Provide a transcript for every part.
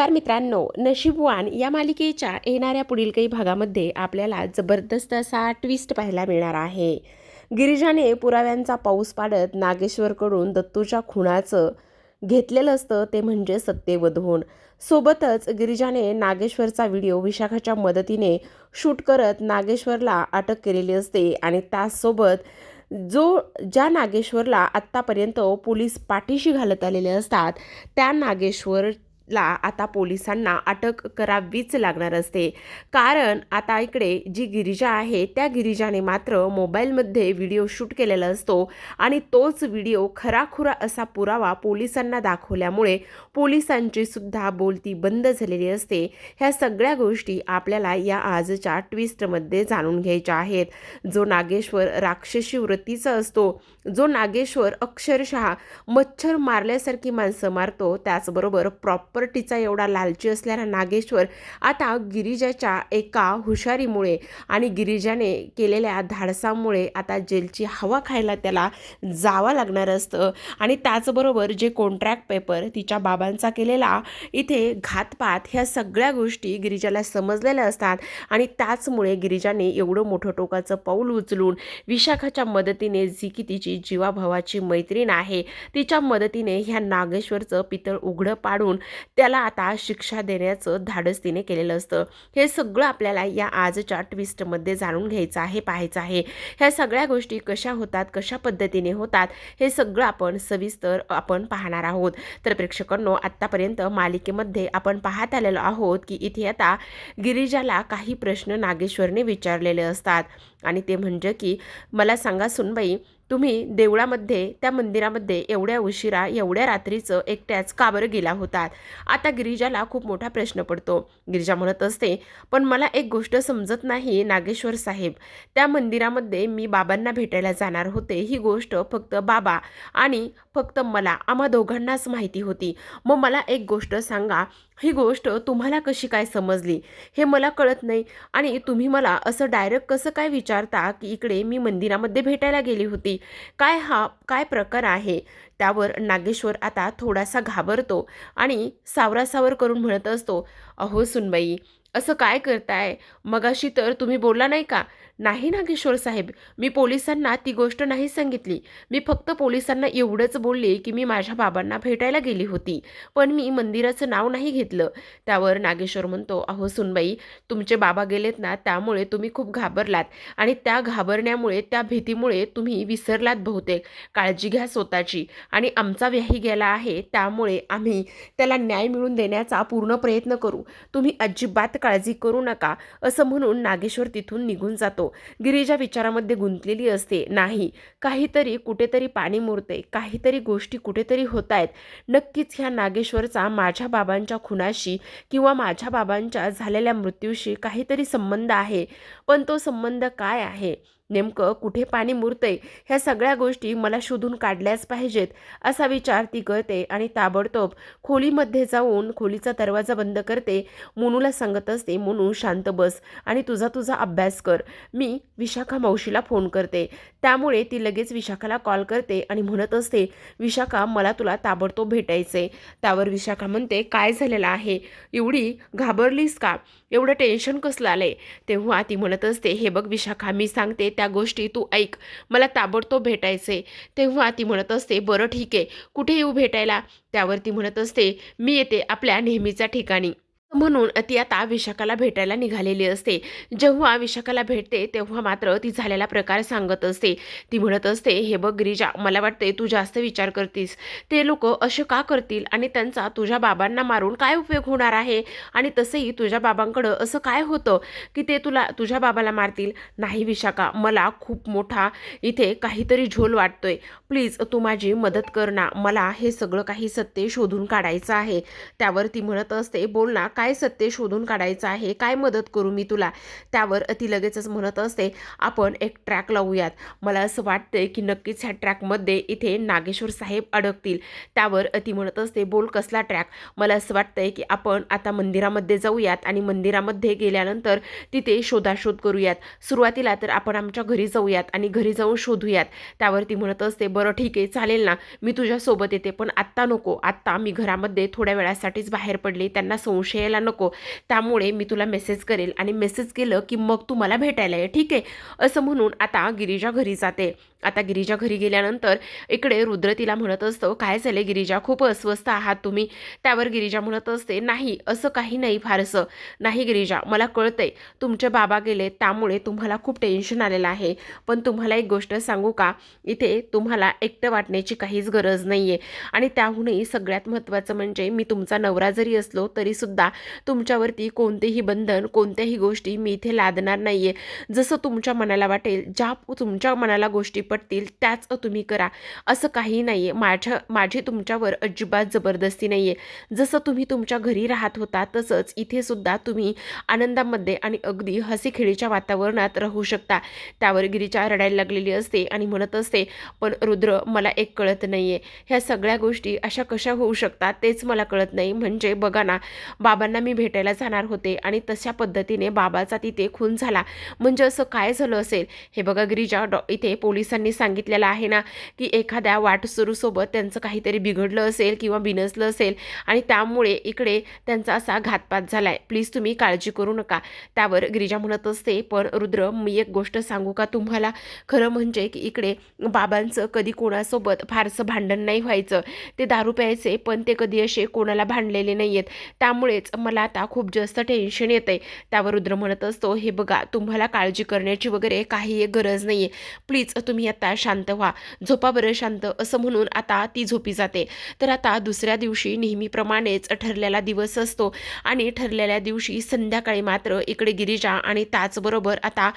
नमस्कार मित्रांनो, नशीबवान या मालिकेच्या येणाऱ्या पुढील काही भागामध्ये आपल्याला जबरदस्त असा ट्विस्ट पाहायला मिळणार आहे। गिरिजाने पुराव्यांचा पाऊस पाडत नागेश्वरकडून दत्तूच्या खुनाचं घेतलेलं असतं ते म्हणजे सत्यवधून। सोबतच गिरिजाने नागेश्वरचा व्हिडिओ विशाखाच्या मदतीने शूट करत नागेश्वरला अटक केलेली असते आणि त्यासोबत ज्या नागेश्वरला आत्तापर्यंत पोलीस पाठीशी घालत आलेले असतात त्या नागेश्वरला आता पोलिसांना अटक करावीच लागणार असते। कारण आता इकडे जी गिरिजा आहे त्या गिरिजाने मात्र मोबाईलमध्ये व्हिडिओ शूट केलेला असतो आणि तोच व्हिडिओ खराखुरा असा पुरावा पोलिसांना दाखवल्यामुळे पोलिसांची सुद्धा बोलती बंद झालेली असते। ह्या सगळ्या गोष्टी आपल्याला या आजच्या ट्विस्टमध्ये जाणून घ्यायच्या आहेत। जो नागेश्वर राक्षसी वृत्तीचा असतो, जो नागेश्वर अक्षरशः मच्छर मारल्यासारखी माणसं मारतो, त्याचबरोबर प्रॉपर्टीचा एवढा लालची असलेला नागेश्वर आता गिरिजाच्या एका हुशारीमुळे आणि गिरिजाने केलेल्या धाडसामुळे आता जेलची हवा खायला त्याला जावं लागणार असतं। आणि त्याचबरोबर जे कॉन्ट्रॅक्ट पेपर तिच्या बाबांचा केलेला इथे घातपात, ह्या सगळ्या गोष्टी गिरिजाला समजलेल्या असतात आणि त्याचमुळे गिरिजाने एवढं मोठं टोकाचं पाऊल उचलून विशाखाच्या मदतीने, जी की तिची जीवाभावाची मैत्रीण आहे, तिच्या मदतीने ह्या नागेश्वरचं पितळ उघडं पाडून त्याला आता शिक्षा देण्याचं धाडस तिने केलेलं असतं। हे सगळं आपल्याला या आजच्या ट्विस्टमध्ये जाणून घ्यायचं आहे, पाहायचं आहे। ह्या सगळ्या गोष्टी कशा होतात, कशा पद्धतीने होतात, हे सगळं आपण सविस्तर पाहणार आहोत। तर प्रेक्षकांनो, आत्तापर्यंत मालिकेमध्ये आपण पाहत आलेलो आहोत की इथे आता गिरिजाला काही प्रश्न नागेश्वरने विचारलेले असतात आणि ते म्हणजे की मला सांगा सुनबाई, तुम्ही देवळामध्ये त्या मंदिरामध्ये एवढ्या उशिरा एवढ्या रात्रीचं एकट्याच का बरं गेला होतात? आता गिरिजाला खूप मोठा प्रश्न पडतो। गिरिजा म्हणत असते, पण मला एक गोष्ट समजत नाही नागेश्वर साहेब, त्या मंदिरामध्ये मी बाबांना भेटायला जाणार होते, ही गोष्ट फक्त बाबा आणि फक्त मला, आम्हा दोघांनाच माहिती होती। मग मला एक गोष्ट सांगा, ही गोष्ट तुम्हाला कशी काय समजली हे मला कळत नाही आणि तुम्ही मला असं डायरेक्ट कसं काय विचारता की इकडे मी मंदिरामध्ये भेटायला गेली होती, काय प्रकार आहे? त्यावर नागेश्वर आता थोडासा घाबरतो आणि सावरासावर करून म्हणत असतो, अहो सुनबाई, असं काय करताय? मगाशी तर तुम्ही बोलला नाही का? नाही नागेश्वर साहेब, मी पोलिसांना ती गोष्ट नाही सांगितली। मी फक्त पोलिसांना एवढंच बोलले की मी माझ्या बाबांना भेटायला गेली होती, पण मी मंदिराचं नाव नाही घेतलं। त्यावर नागेश्वर म्हणतो, अहो सुनबाई, तुमचे बाबा गेलेत ना, त्यामुळे तुम्ही खूप घाबरलात आणि त्या घाबरण्यामुळे, त्या भीतीमुळे तुम्ही विसरलात बहुतेक। काळजी घ्या स्वतःची आणि आमचा व्याही गेला आहे, त्यामुळे आम्ही त्याला न्याय मिळवून देण्याचा पूर्ण प्रयत्न करू, तुम्ही अजिबात काळजी करू नका, असं म्हणून नागेश्वर तिथून निघून जातो। गिरिजा विचारामध्ये गुंतलेली असते, नाही, काहीतरी कुठेतरी पाणी मुरते, काहीतरी गोष्टी कुठेतरी होत आहेत। नक्कीच ह्या नागेश्वरचा माझ्या बाबांच्या खुनाशी किंवा माझ्या बाबांच्या झालेल्या मृत्यूशी काहीतरी संबंध आहे, पण तो संबंध काय आहे, नेमकं कुठे पाणी मुरतंय, ह्या सगळ्या गोष्टी मला शोधून काढल्याच पाहिजेत, असा विचार ती करते आणि ताबडतोब खोलीमध्ये जाऊन खोलीचा दरवाजा बंद करते। मोनूला सांगत असते, मोनू शांत बस आणि तुझा अभ्यास कर, मी विशाखा मावशीला फोन करते। त्यामुळे ती लगेच विशाखाला कॉल करते आणि म्हणत असते, विशाखा, मला तुला ताबडतोब भेटायचंय। त्यावर विशाखा म्हणते, काय झालेलं आहे? एवढी घाबरलीस का? एवढं टेन्शन कसलं आलंय? तेव्हा ती म्हणत असते, हे बघ विशाखा, मी सांगते त्या गोष्टी तू ऐक, मला ताबडतोब भेटायचे। तेव्हा ती म्हणत असते, बरं ठीक आहे, कुठे येऊ भेटायला? त्यावर ती म्हणत असते, मी येते आपल्या नेहमीच्या ठिकाणी। म्हणून ती आता विशाखाला भेटायला निघालेली असते। जेव्हा विशाखाला भेटते तेव्हा मात्र ती झालेला प्रकार सांगत असते। ती म्हणत असते, हे बघ गिरिजा, मला वाटते तू जास्त विचार करतीस, ते लोक असे का करतील आणि त्यांचा तुझ्या बाबांना मारून काय उपयोग होणार आहे? आणि तसंही तुझ्या बाबांकडं असं काय होतं की ते तुझ्या बाबाला मारतील? नाही विशाखा, मला खूप मोठा इथे काहीतरी झोल वाटतोय, प्लीज तू माझी मदत कर ना, मला हे सगळं काही सत्य शोधून काढायचं आहे। त्यावर ती म्हणत असते, बोल ना, काय सत्य शोधून काढायचं आहे, काय मदत करू मी तुला. त्यावर ती लगेचच म्हणत असते, आपण एक ट्रॅक लावूयात. मला असं वाटतंय की नक्कीच ह्या ट्रॅकमध्ये इथे नागेश्वर साहेब अडकतील. त्यावर ती म्हणत असते, बोल कसला ट्रॅक. मला असं वाटतंय की आपण आता मंदिरामध्ये जाऊयात आणि मंदिरामध्ये गेल्यानंतर तिथे शोधाशोध करूयात. सुरुवातीला तर आपण आमच्या घरी जाऊयात आणि घरी जाऊन शोधूयात. त्यावर ती म्हणत असते, बरं ठीक आहे चालेल ना, मी तुझ्यासोबत येते, पण आत्ता नको. आत्ता मी घरामध्ये थोड्या वेळासाठीच बाहेर पडले, त्यांना संशय यायला नको. त्यामुळे मी तुला मेसेज करेल आणि मेसेज केलं की मग तू मला भेटायला ये, ठीक आहे. असं म्हणून आता गिरिजा घरी जाते. आता गिरिजा घरी गेल्यानंतर इकडे रुद्र तिला म्हणत असतो, काय झाले गिरिजा, खूप अस्वस्थ आहात तुम्ही. त्यावर गिरिजा म्हणत असते, नाही असं काही नाही फारसं. नाही गिरिजा, मला कळतंय तुमचे बाबा गेले त्यामुळे तुम्हाला खूप टेन्शन आलेलं आहे, पण तुम्हाला एक गोष्ट सांगू का, इथे तुम्हाला एकटं वाटण्याची काहीच गरज नाही आहे. आणि त्याहूनही सगळ्यात महत्त्वाचं म्हणजे मी तुमचा नवरा जरी असलो तरीसुद्धा तुमच्यावरती कोणतेही बंधन, कोणत्याही गोष्टी मी इथे लादणार नाही आहे. जसं तुमच्या मनाला वाटेल, ज्या तुमच्या मनाला गोष्टी पटतील त्याच तुम्ही करा. असं काही नाही आहे. माझी तुमच्यावर अजिबात जबरदस्ती नाही आहे. जसं तुम्ही तुमच्या घरी राहत होता तसंच इथे सुद्धा तुम्ही आनंदामध्ये आणि अगदी हसीखेळीच्या वातावरणात राहू शकता. त्यावर गिरिजा रडायला लागलेली असते आणि म्हणत असते, पण रुद्र मला एक कळत नाही आहे, ह्या सगळ्या गोष्टी अशा कशा होऊ शकतात तेच मला कळत नाही. म्हणजे बघा ना, बाबांना मी भेटायला जाणार होते आणि तशा पद्धतीने बाबाचा तिथे खून झाला. म्हणजे असं काय झालं असेल. हे बघा गिरिजा, इथे पोलिसांनी सांगितलेलं आहे ना की एखाद्या वाटसरूसोबत त्यांचं काहीतरी बिघडलं असेल किंवा बिनसलं असेल आणि त्यामुळे इकडे त्यांचा असा घातपात झालाय. प्लीज तुम्ही काळजी करू नका. त्यावर गिरिजा म्हणत असते, पण रुद्र मी एक गोष्ट सांगू का तुम्हाला, खरं म्हणजे की इकडे बाबांचं कधी कोणासोबत फारसं भांडण नाही व्हायचं. ते दारू प्यायचे पण ते कधी असे कोणाला भांडलेले नाही आहेत. त्यामुळेच मला आता खूप जास्त टेन्शन येतंय. त्यावर रुद्र म्हणत असतो, हे बघा तुम्हाला काळजी करण्याची वगैरे काही गरज नाही आहे. प्लीज तुम्ही आता शांत व्हा, झोपा बरं शांत. असं म्हणून आता ती झोपी जाते. तर आता दुसऱ्या दिवशी नेहमीप्रमाणेच ठरलेला दिवस असतो आणि ठरलेल्या दिवशी संध्याकाळी मात्र इकडे गिरिजा आणि त्याचबरोबर आता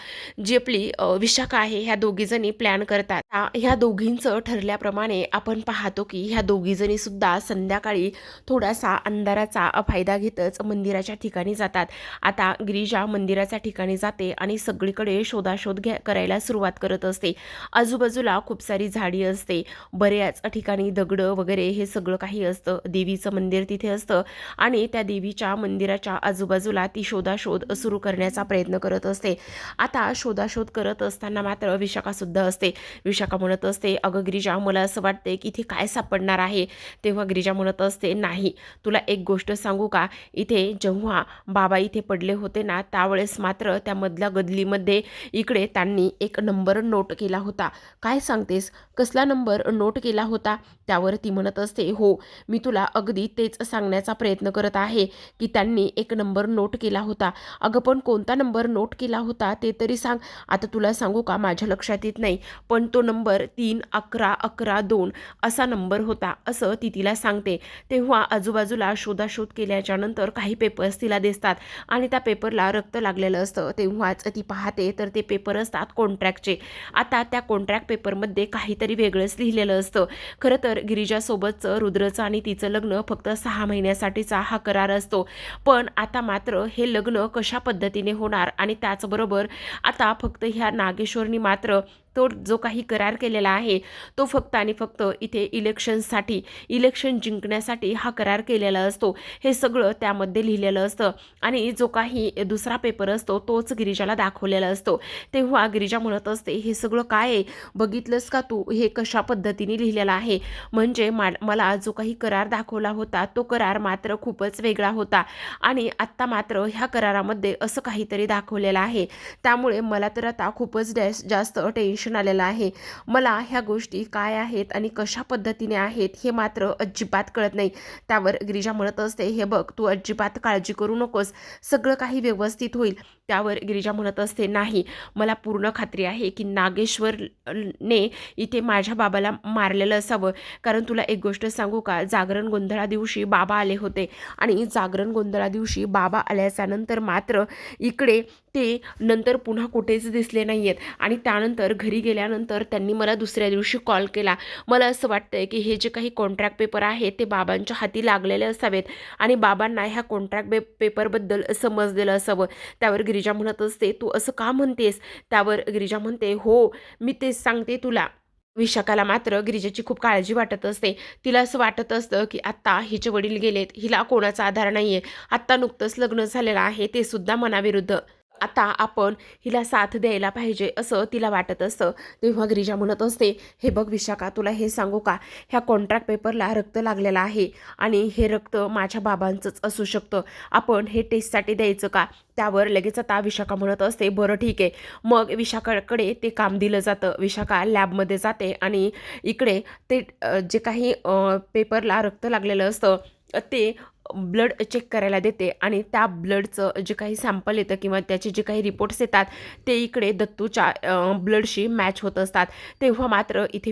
जी आपली विशाखा आहे, ह्या दोघीजणी प्लॅन करतात. ह्या दोघींचं ठरल्याप्रमाणे आपण पाहतो की ह्या दोघीजणी सुद्धा संध्याकाळी थोडासा अंधाराचा फायदा घेतच मंदिराच्या ठिकाणी जातात. आता गिरिजा मंदिराच्या ठिकाणी जाते आणि सगळीकडे शोधाशोध करायला सुरुवात करत असते. आजूबाजूला खूप सारी झाडी असते, बऱ्याच ठिकाणी दगडं वगैरे हे सगळं काही असतं. देवीचं मंदिर तिथे असतं आणि त्या देवीच्या मंदिराच्या आजूबाजूला ती शोधाशोध सुरू करण्याचा प्रयत्न करत असते. आता शोधाशोध करत असताना मात्र विशाखासुद्धा असते. विशाखा म्हणत असते, अगं गिरिजा मला असं वाटते की इथे काय सापडणार आहे. तेव्हा गिरिजा म्हणत असते, नाही तुला एक गोष्ट सांगू का, इथे जेव्हा बाबा इथे पडले होते ना त्यावेळेस मात्र त्या मधल्या गदलीमध्ये इकडे त्यांनी एक नंबर नोट केला होता. काय सांगतेस, कसला नंबर नोट केला होता. त्यावर ती म्हणत असते, हो मी तुला अगदी तेच सांगण्याचा प्रयत्न करत आहे की त्यांनी एक नंबर नोट केला होता. अगं पण कोणता नंबर नोट केला होता ते तरी सांग. आता तुला सांगू का, माझ्या लक्षात येत नाही, पण तो नंबर 31112 असा नंबर होता असं ती तिला सांगते. तेव्हा आजूबाजूला शोधाशोध केल्याच्या नंतर काही पेपर्स तिला दिसतात आणि त्या पेपरला रक्त लागलेलं असतं. तेव्हाच ती पाहते तर ते पेपर असतात कॉन्ट्रॅक्टचे. आता त्या कॉन्ट्रॅक्ट पेपरमध्ये काहीतरी वेगळंच लिहिलेलं असतं. खरं तर गिरिजासोबतचं रुद्रचं आणि तिचं लग्न फक्त 6 महिन्यासाठीचा हा करार असतो. पण आता मात्र हे लग्न कशा पद्धतीने होणार आणि त्याचबरोबर आता फक्त ह्या नागेश्वरनी मात्र तो जो काही करार केलेला आहे तो फक्त आणि फक्त इथे इलेक्शन जिंकण्यासाठी हा करार केलेला असतो. हे सगळं त्यामध्ये लिहिलेलं असतं आणि जो काही दुसरा पेपर असतो तोच गिरिजाला दाखवलेला असतो. तेव्हा गिरिजा म्हणत असते, हे सगळं काय आहे, बघितलंस का तू, हे कशा पद्धतीने लिहिलेलं आहे. म्हणजे मला जो काही करार दाखवला होता तो करार मात्र खूपच वेगळा होता आणि आत्ता मात्र ह्या करारामध्ये असं काहीतरी दाखवलेलं आहे. त्यामुळे मला तर आता खूपच जास्त टेन्शन आलेलं आहे. मला ह्या गोष्टी काय आहेत आणि कशा पद्धतीने आहेत हे मात्र अजिबात कळत नाही. त्यावर गिरिजा म्हणत असते, हे बघ तू अजिबात काळजी करू नकोस, सगळं काही व्यवस्थित होईल. त्यावर गिरिजा म्हणत असते, नाही, मला पूर्ण खात्री आहे की नागेश्वरने इथे माझ्या बाबाला मारलेलं असावं. कारण तुला एक गोष्ट सांगू का, जागरण गोंधळा दिवशी बाबा आले होते आणि जागरण गोंधळा दिवशी बाबा आल्याच्या नंतर मात्र इकडे ते नंतर पुन्हा कुठेच दिसले नाही आहेत. आणि त्यानंतर घरी गेल्यानंतर त्यांनी मला दुसऱ्या दिवशी कॉल केला. मला असं वाटतंय की हे जे काही कॉन्ट्रॅक्ट पेपर आहे ते बाबांच्या हाती लागलेले असावेत आणि बाबांना ह्या कॉन्ट्रॅक्ट पेपरबद्दल समजलेलं असावं. त्यावर गिरिजा म्हणत असते, तू असं का म्हणतेस? त्यावर गिरिजा म्हणते, हो, मी तेच सांगते तुला. विशाखाला मात्र गिरिजाची खूप काळजी वाटत असते. तिला असं वाटत असतं की आत्ता हिचे वडील गेलेत, हिला कोणाचा आधार नाही आहे. आत्ता नुकतंच लग्न झालेलं आहे, ते सुद्धा मनाविरुद्ध. आता आपण हिला साथ द्यायला पाहिजे असं तिला वाटत असतं. तेव्हा गिरिजा म्हणत असते, हे बघ विशाखा, तुला हे सांगू का, ह्या कॉन्ट्रॅक्ट पेपरला रक्त लागलेलं आहे आणि हे रक्त माझ्या बाबांचंच असू शकतं. आपण हे टेस्टसाठी द्यायचं का? त्यावर लगेच आता विशाखा म्हणत असते, बरं ठीक आहे. मग विशाखाकडे ते काम दिलं जातं. विशाखा लॅबमध्ये जाते आणि इकडे ते जे काही पेपरला रक्त लागलेलं असतं ते ब्लड चेक करायला देते आणि त्या ब्लडचं जे काही सॅम्पल येतं किंवा त्याचे जे काही रिपोर्ट्स येतात ते इकडे दत्तूच्या ब्लडशी मॅच होत असतात. तेव्हा मात्र इथे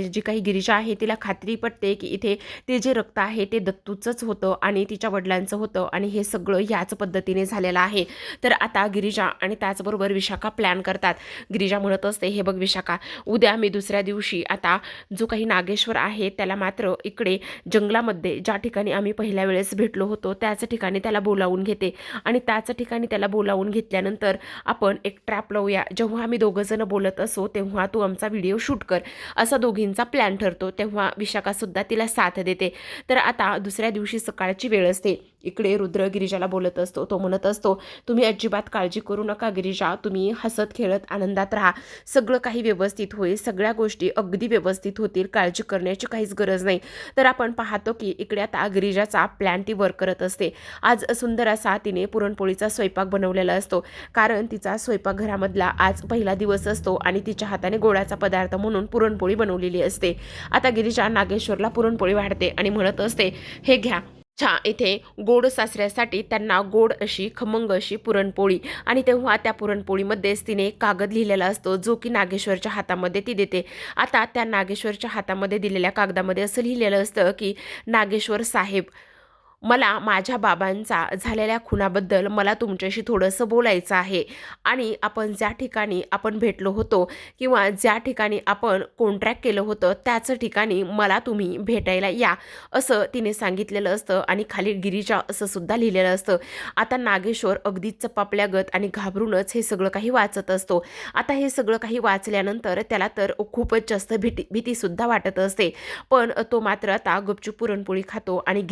जी काही गिरिजा आहे तिला खात्री पटते की इथे ते जे रक्त आहे ते दत्तूचंच होतं आणि तिच्या वडिलांचं होतं आणि हे सगळं याच पद्धतीने झालेलं आहे. तर आता गिरिजा आणि त्याचबरोबर विशाखा प्लॅन करतात. गिरिजा म्हणत असते, हे बघ विशाखा, उद्या मी दुसऱ्या दिवशी आता जो काही नागेश्वर आहे त्याला मात्र इकडे जंगलामध्ये ज्या ठिकाणी आम्ही पहिल्या वेळेस भेटलो होतो त्याच ठिकाणी त्याला बोलावून घेते आणि त्याच ठिकाणी त्याला बोलावून घेतल्यानंतर आपण एक ट्रॅप लावूया. जेव्हा आम्ही दोघं जण बोलत असो तेव्हा तू आमचा व्हिडिओ शूट कर, असा दोघींचा प्लॅन ठरतो. तेव्हा विशाखासुद्धा तिला साथ देते. तर आता दुसऱ्या दिवशी सकाळची वेळ असते. इकडे रुद्र गिरिजाला बोलत असतो. तो म्हणत असतो, तुम्ही अजिबात काळजी करू नका गिरिजा, तुम्ही हसत खेळत आनंदात राहा, सगळं काही व्यवस्थित होईल, सगळ्या गोष्टी अगदी व्यवस्थित होतील, काळजी करण्याची काहीच गरज नाही. तर आपण पाहतो की इकडे आता गिरिजाचा प्लॅन ती वर्क करत असते. आज सुंदर असा तिने पुरणपोळीचा स्वयंपाक बनवलेला असतो, कारण तिचा स्वयंपाकघरामधला आज पहिला दिवस असतो आणि तिच्या हाताने गोडाचा पदार्थ म्हणून पुरणपोळी बनवलेली असते. आता गिरिजा नागेश्वरला पुरणपोळी वाढते आणि म्हणत असते, हे घ्या, इथे गोड सासऱ्यासाठी त्यांना गोड अशी खमंग अशी पुरणपोळी. आणि तेव्हा त्या पुरणपोळीमध्येच तिने कागद लिहिलेला असतो जो की नागेश्वरच्या हातामध्ये ती देते. आता त्या नागेश्वरच्या हातामध्ये दिलेल्या कागदामध्ये असं लिहिलेलं असतं की नागेश्वर साहेब, मला माझ्या बाबांचा झालेल्या खुनाबद्दल मला तुमच्याशी थोडंसं बोलायचं आहे आणि आपण ज्या ठिकाणी आपण भेटलो होतो किंवा ज्या ठिकाणी आपण कॉन्ट्रॅक्ट केलं होतं त्याच ठिकाणी मला तुम्ही भेटायला या, असं तिने सांगितलेलं असतं. आणि खाली गिरिजा असं सुद्धा लिहिलेलं असतं. आता नागेश्वर अगदीच चपापल्यागत आणि घाबरूनच हे सगळं काही वाचत असतो. आता हे सगळं काही वाचल्यानंतर त्याला तर खूपच जास्त भीतीसुद्धा वाटत असते, पण तो मात्र आता गुपचूप पुरणपोळी खातो आणि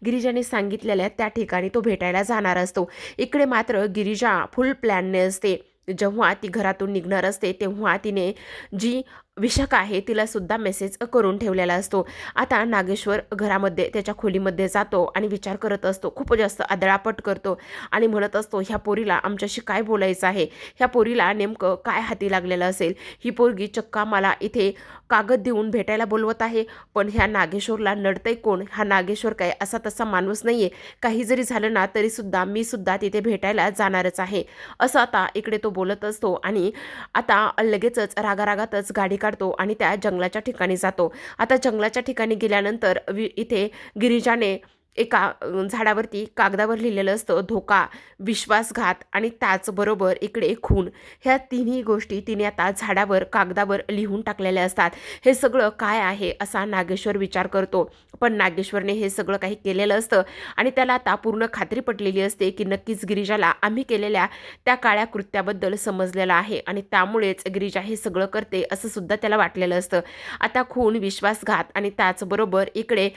गिरिजाने सांगितलेल्या त्या ठिकाणी तो भेटायला जाणार असतो. इकडे मात्र गिरिजा फुल प्लॅनने असते. जेव्हा ती घरातून निघणार असते तेव्हा तिने जी विशाखा आहे तिला सुद्धा मेसेज करून ठेवलेला असतो. आता नागेश्वर घरामध्ये त्याच्या खोलीमध्ये जातो आणि विचार करत असतो, खूप जास्त आदळापट करतो आणि म्हणत असतो, ह्या पोरीला आमच्याशी काय बोलायचं आहे, ह्या पोरीला नेमकं काय हाती लागलेलं असेल, ही पोरगी चक्का मला इथे कागद देऊन भेटायला बोलवत आहे, पण ह्या नागेश्वरला नडतंय कोण, हा नागेश्वर काय असा तसा माणूस नाही आहे, काही जरी झालं ना तरीसुद्धा मी सुद्धा तिथे भेटायला जाणारच आहे, असं आता इकडे तो बोलत असतो. आणि आता लगेचच रागारागातच गाडी काढतो आणि त्या जंगलाच्या ठिकाणी जातो. आता जंगलाच्या ठिकाणी गेल्यानंतर इथे गिरिजाने एका झाडावरती कागदावर लिहिलेलं असतं धोका, विश्वासघात आणि त्याचबरोबर इकडे खून. ह्या तिन्ही गोष्टी तिने आता झाडावर कागदावर लिहून टाकलेल्या असतात. हे सगळं काय आहे असा नागेश्वर विचार करतो, पण नागेश्वरने हे सगळं काही केलेलं असतं आणि त्याला आता पूर्ण खात्री पटलेली असते की नक्कीच गिरिजाला आम्ही केलेल्या त्या काळ्या कृत्याबद्दल समजलेलं आहे आणि त्यामुळेच गिरिजा हे सगळं करते असं सुद्धा त्याला वाटलेलं असतं. आता खून, विश्वासघात आणि त्याचबरोबर इकडे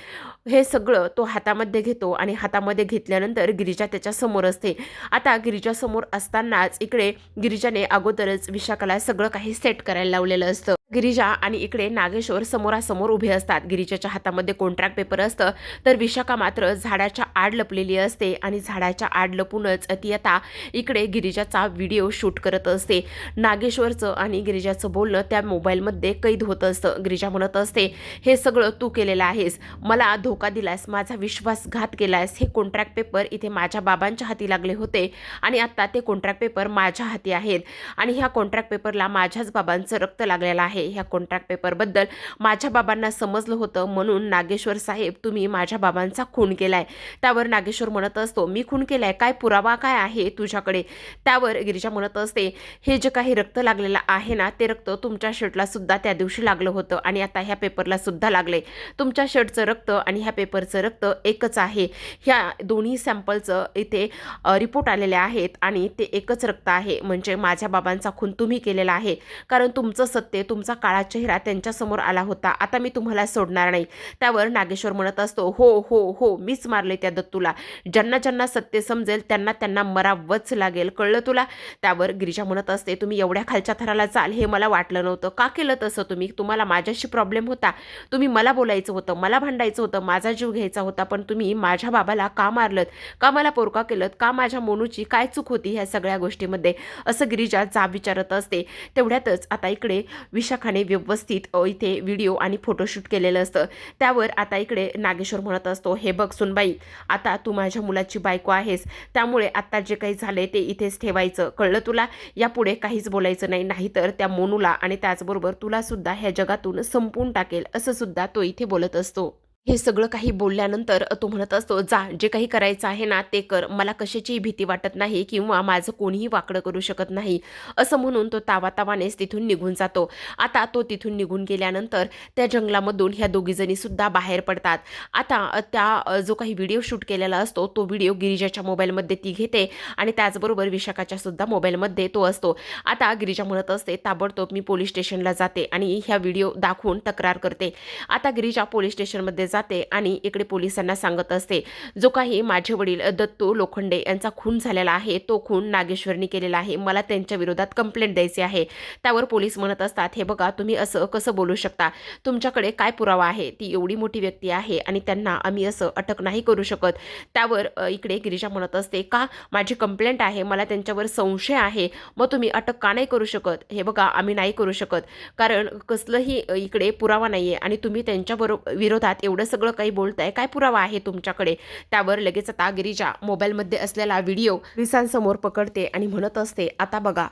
हे सगळं तो हातामध्ये घेतो आणि हातामध्ये घेतल्यानंतर गिरिजा त्याच्या समोर असते. आता गिरिजासमोर असतानाच इकडे गिरिजाने अगोदरच विशाखाला सगळं काही सेट करायला लावलेलं असतं. गिरिजा आणि इकडे नागेश्वर समोरासमोर उभे असतात. गिरिजाच्या हातामध्ये कॉन्ट्रॅक्ट पेपर असतं, तर विशाखा मात्र झाडाच्या आड लपलेली असते आणि झाडाच्या आड लपूनच ती आता इकडे गिरिजाचा व्हिडिओ शूट करत असते. नागेश्वरचं आणि गिरिजाचं बोलणं त्या मोबाईलमध्ये कैद होत असतं. गिरिजा म्हणत असते, हे सगळं तू केलेलं आहेस, मला धोका दिलास, माझा विश्वासघात केलास. हे कॉन्ट्रॅक्ट पेपर इथे माझ्या बाबांच्या हाती लागले होते आणि आता ते कॉन्ट्रॅक्ट पेपर माझ्या हाती आहेत आणि ह्या कॉन्ट्रॅक्ट पेपरला माझ्याच बाबांचं रक्त लागलेलं आहे. ह्या कॉन्ट्रॅक्ट पेपरबद्दल माझ्या बाबांना समजलं होतं, म्हणून नागेश्वर साहेब तुम्ही माझ्या बाबांचा खून केलाय. त्यावर नागेश्वर म्हणत असतो, मी खून केलाय, काय पुरावा काय आहे तुझ्याकडे? त्यावर गिरिजा म्हणत असते, हे जे काही रक्त लागलेलं आहे ना, ते रक्त तुमच्या शर्टला सुद्धा त्या दिवशी लागलं होतं आणि आता ह्या पेपरला सुद्धा लागले. तुमच्या शर्टचं रक्त आणि ह्या पेपरचं रक्त एकच आहे. ह्या दोन्ही सॅम्पलचं इथे रिपोर्ट आलेले आहेत आणि ते एकच रक्त आहे. म्हणजे माझ्या बाबांचा खून तुम्ही केलेला आहे, कारण तुमचं सत्य, तुमचा काळा चेहरा त्यांच्यासमोर आला होता. आता मी तुम्हाला सोडणार नाही. त्यावर नागेश्वर म्हणत असतो, हो हो हो, मीच मारले त्या दत्तूला. ज्यांना ज्यांना सत्य समजेल त्यांना त्यांना मरावंच लागेल, कळलं तुला? त्यावर गिरिजा म्हणत असते, तुम्ही एवढ्या खालच्या थराला जाल हे मला वाटलं नव्हतं. का केलं तसं तुम्ही? तुम्हाला माझ्याशी प्रॉब्लेम होता, तुम्ही मला बोलायचं होतं, मला भांडायचं होतं, माझा जीव घ्यायचा होता, पण तुम्ही माझ्या बाबाला का मारलत, का मला पोरका केलं, का माझ्या मोनूची काय चूक होती ह्या सगळ्या गोष्टीमध्ये, असं गिरिजा जाब विचारत असते. तेवढ्यातच आता इकडे विशाखाने व्यवस्थित इथे व्हिडिओ आणि फोटोशूट केलेलं असतं. त्यावर आता इकडे नागेश्वर म्हणत असतो, हे बघ सुनबाई, आता तू माझ्या मुलाची बायको आहेस, त्यामुळे आता जे काही झालंय ते इथेच ठेवायचं, कळलं तुला? यापुढे काहीच बोलायचं नाही, नाहीतर त्या मोनूला आणि त्याचबरोबर तुला सुद्धा ह्या जगातून संपवून टाकेल, असं सुद्धा तो इथे बोलत असतो. हे सगळं काही बोलल्यानंतर तो म्हणत असतो, जा, जे काही करायचं आहे ना ते कर, मला कशाचीही भीती वाटत नाही किंवा माझं कोणीही वाकडं करू शकत नाही, असं म्हणून तो तावातावानेच तिथून निघून जातो. आता तो तिथून निघून गेल्यानंतर त्या जंगलामधून ह्या दोघीजणी सुद्धा बाहेर पडतात. आता त्या जो काही व्हिडिओ शूट केलेला असतो तो व्हिडिओ गिरिजाच्या मोबाईलमध्ये ती घेते आणि त्याचबरोबर विशाखाच्या सुद्धा मोबाईलमध्ये तो असतो. आता गिरिजा म्हणत असते, ताबडतोब मी पोलीस स्टेशनला जाते आणि ह्या व्हिडिओ दाखवून तक्रार करते. आता गिरिजा पोलीस स्टेशनमध्ये जाते आणि इकडे पोलिसांना सांगत असते, जो काही माझे वडील दत्तू लोखंडे यांचा खून झालेला आहे तो खून नागेश्वरनी केलेला आहे, मला त्यांच्या विरोधात कंप्लेंट द्यायची आहे. त्यावर पोलीस म्हणत असतात, हे बघा, तुम्ही असं कसं बोलू शकता, तुमच्याकडे काय पुरावा आहे? ती एवढी मोठी व्यक्ती आहे आणि त्यांना आम्ही असं अटक नाही करू शकत. त्यावर इकडे गिरिजा म्हणत असते, का? माझी कंप्लेंट आहे, मला त्यांच्यावर संशय आहे, मग तुम्ही अटक का नाही करू शकत? हे बघा, आम्ही नाही करू शकत, कारण कसलंही इकडे पुरावा नाहीये आणि तुम्ही त्यांच्या विरोधात एवढं सगळं काही बोलताय, काय पुरावा आहे तुमच्याकडे? त्यावर लगेच आता गिरिजा मोबाईलमध्ये असलेला व्हिडिओ पोलिसांसमोर पकडते आणि म्हणत असते, आता बघा,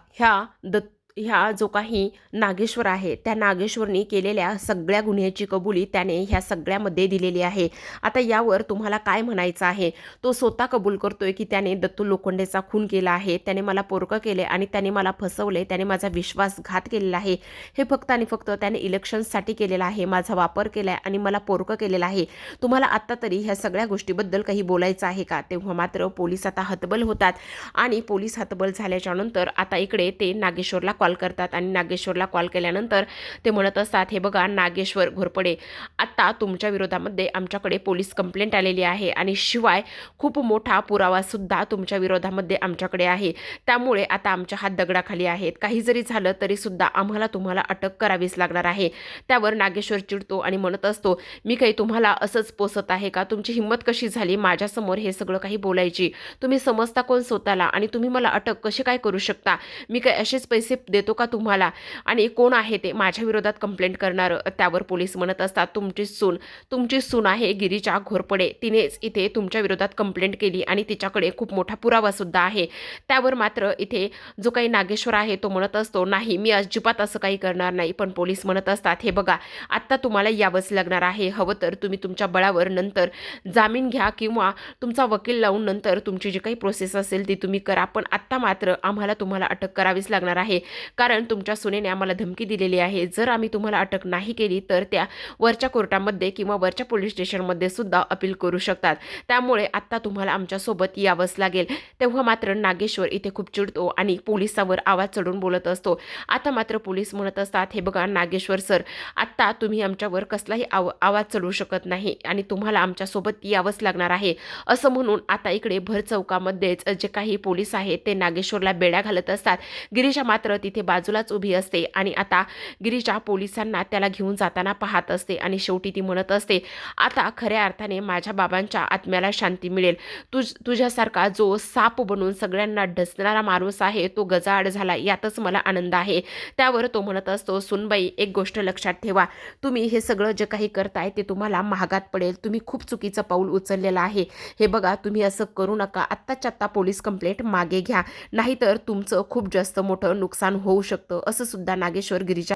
ह्या जो काही नागेश्वर आहे त्या नागेश्वरनी केलेल्या सगळ्या गुन्ह्याची कबुली त्याने ह्या सगळ्यामध्ये दिलेली आहे. आता यावर तुम्हाला काय म्हणायचं आहे? तो स्वतः कबूल करतोय की त्याने दत्तू लोखंडेचा खून केला आहे, त्याने मला पोरकं केले आणि त्याने मला फसवले, त्याने माझा विश्वासघात केलेला आहे. हे फक्त आणि फक्त त्याने इलेक्शनसाठी केलेला आहे, माझा वापर केलाय आणि मला पोरकं केलेला आहे. तुम्हाला आत्ता तरी ह्या सगळ्या गोष्टीबद्दल काही बोलायचं आहे का? तेव्हा मात्र पोलीस आता हतबल होतात आणि पोलीस हतबल झाल्याच्या नंतर आता इकडे ते नागेश्वरला कॉल करतात आणि नागेश्वरला कॉल केल्यानंतर ते म्हणत असतात, हे बघा नागेश्वर घोरपडे, आता तुमच्या विरोधामध्ये आमच्याकडे पोलीस कंप्लेंट आलेली आहे आणि शिवाय खूप मोठा पुरावा सुद्धा तुमच्या विरोधामध्ये आमच्याकडे आहे, त्यामुळे आता आमच्या हात दगडाखाली आहेत, काही जरी झालं तरी सुद्धा आम्हाला तुम्हाला अटक करावीच लागणार आहे. त्यावर नागेश्वर चिडतो आणि म्हणत असतो, मी काही तुम्हाला असंच पोसत आहे का? तुमची हिंमत कशी झाली माझ्यासमोर हे सगळं काही बोलायची? तुम्ही समजता कोण स्वतःला आणि तुम्ही मला अटक कशी काय करू शकता? मी काय असेच पैसे देतो का तुम्हाला? आणि कोण आहे ते माझ्या विरोधात कंप्लेंट करणारं? त्यावर पोलीस म्हणत असतात, तुमची सून आहे गिरिजा घोरपडे, तिनेच इथे तुमच्या विरोधात कंप्लेंट केली आणि तिच्याकडे खूप मोठा पुरावा सुद्धा आहे. त्यावर मात्र इथे जो काही नागेश्वर आहे तो म्हणत असतो, नाही, मी अजिबात असं काही करणार नाही. पण पोलीस म्हणत असतात, हे बघा, आत्ता तुम्हाला यावंच लागणार आहे, हवं तर तुम्ही तुमच्या बळावर नंतर जामीन घ्या किंवा तुमचा वकील लावून नंतर तुमची जी काही प्रोसेस असेल ती तुम्ही करा, पण आत्ता मात्र आम्हाला तुम्हाला अटक करावीच लागणार आहे, कारण तुमच्या सुनेने आम्हाला धमकी दिलेली आहे, जर आम्ही तुम्हाला अटक नाही केली तर त्या वरच्या कोर्टामध्ये किंवा वरच्या पोलीस स्टेशनमध्ये सुद्धा अपील करू शकतात, त्यामुळे आत्ता तुम्हाला आमच्यासोबत यावंच लागेल. तेव्हा मात्र नागेश्वर इथे खूप चिडतो आणि पोलिसावर आवाज चढवून बोलत असतो. आता मात्र पोलीस म्हणत असतात, हे बघा नागेश्वर सर, आत्ता तुम्ही आमच्यावर कसलाही आवाज चढवू शकत नाही आणि तुम्हाला आमच्यासोबत यावंच लागणार आहे, असं म्हणून आता इकडे भर चौकामध्येच जे काही पोलीस आहेत ते नागेश्वरला बेड्या घालत असतात. गिरीजा मात्र तिथे बाजूलाच उभी असते आणि आता गिरीजा पोलिसांना त्याला घेऊन जाताना पाहत असते आणि शेवटी ती म्हणत असते, आता खऱ्या अर्थाने माझ्या बाबांच्या आत्म्याला शांती मिळेल. तुझ्यासारखा जो साप बनून सगळ्यांना डसणारा माणूस आहे तो गजाआड झाला यातच मला आनंद आहे. त्यावर तो म्हणत असतो, सुनबाई एक गोष्ट लक्षात ठेवा, तुम्ही हे सगळं जे काही करताय ते तुम्हाला महागात पडेल. तुम्ही खूप चुकीचं पाऊल उचललेलं आहे. हे बघा, तुम्ही असं करू नका. आत्ताच्या आत्ता पोलीस कंप्लेंट मागे घ्या, नाहीतर तुमचं खूप जास्त मोठं नुकसान होऊ शकतं, असं सुद्धा नागेश्वर गिरीजा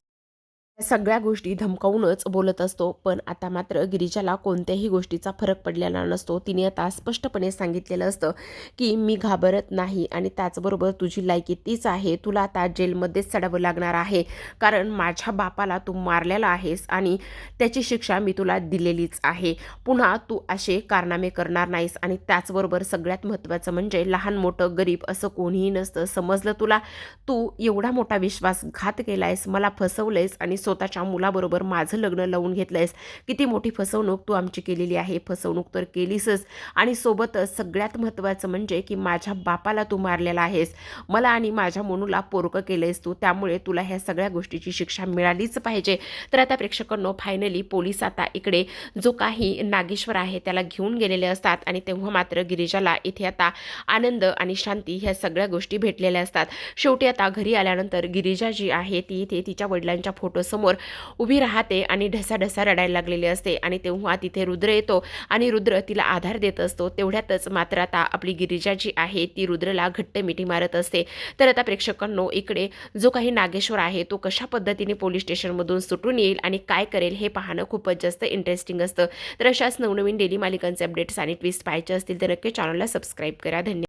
सगळ्या गोष्टी धमकावूनच बोलत असतो. पण आता मात्र गिरिजाला कोणत्याही गोष्टीचा फरक पडलेला नसतो. तिने आता स्पष्टपणे सांगितलेलं असतं की मी घाबरत नाही आणि त्याचबरोबर तुझी लायकी तीच आहे, तुला आता जेलमध्येच चढावं लागणार आहे, कारण माझ्या बापाला तू मारलेला आहेस आणि त्याची शिक्षा मी तुला दिलेलीच आहे. पुन्हा तू असे कारनामे करणार नाहीस. आणि त्याचबरोबर सगळ्यात महत्त्वाचं म्हणजे लहान मोठं गरीब असं कोणीही नसतं, समजलं तुला? तू एवढा मोठा विश्वासघात केलायस, मला फसवलंयस आणि स्वतःच्या मुलाबरोबर माझं लग्न लावून घेतलंयस. किती मोठी फसवणूक तू आमची केलेली आहे. फसवणूक तर केलीसच आणि सोबतच सगळ्यात महत्त्वाचं म्हणजे की माझ्या बापाला तू मारलेला आहेस, मला आणि माझ्या मनूला पोरकं केलंयस तू, त्यामुळे तुला ह्या सगळ्या गोष्टीची शिक्षा मिळालीच पाहिजे. तर आता प्रेक्षकांनो, फायनली पोलीस आता इकडे जो काही नागेश्वर आहे त्याला घेऊन गेलेले असतात आणि तेव्हा मात्र गिरिजाला इथे आता आनंद आणि शांती ह्या सगळ्या गोष्टी भेटलेल्या असतात. शेवटी आता घरी आल्यानंतर गिरिजा जी आहे ती इथे तिच्या वडिलांच्या फोटोसमोर उभी राहते आणि ढसाढसा रडायला लागलेली असते. आणि तेव्हा तिथे रुद्र येतो आणि रुद्र तिला आधार देत असतो. तेवढ्यातच मात्र आता आपली गिरिजा जी आहे ती रुद्रला घट्ट मिठी मारत असते. तर आता प्रेक्षकांनो, इकडे जो काही नागेश्वर आहे तो कशा पद्धतीने पोलीस स्टेशनमधून सुटून येईल आणि काय करेल हे पाहणं खूपच जास्त इंटरेस्टिंग असतं. तर अशाच नवनवीन डेली मालिकांचे अपडेट्स आणि ट्विस्ट पाहायचे असतील तर नक्की चॅनलला सबस्क्राईब करा. धन्यवाद.